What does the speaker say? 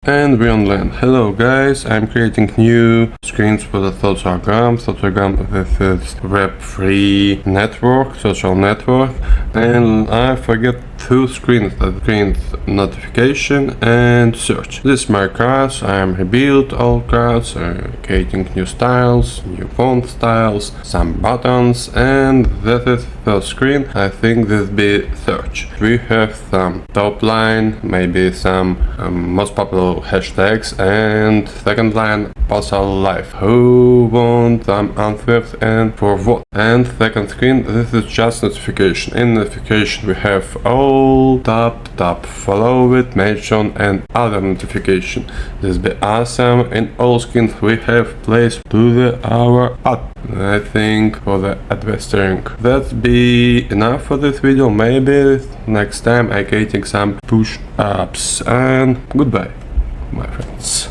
And we're online. Hello guys, I'm creating new screens for the Sociogram. Sociogram, this is Web3 network, social network, and I forget two screens, the screens notification and search. This is my cards, I am rebuild all cards, creating new styles, new font styles, some buttons, and this is the screen. I think this be search. We have some top line, maybe some most popular hashtags, and second line personal life. Who want some answers and for what? And second screen, this is just notification. In notification we have all tap, follow it, mention and other notification. This be awesome. In all screens we have place to our app. I think for the advertising. That be enough for this video. Maybe next time I creating some push ups, and goodbye my friends.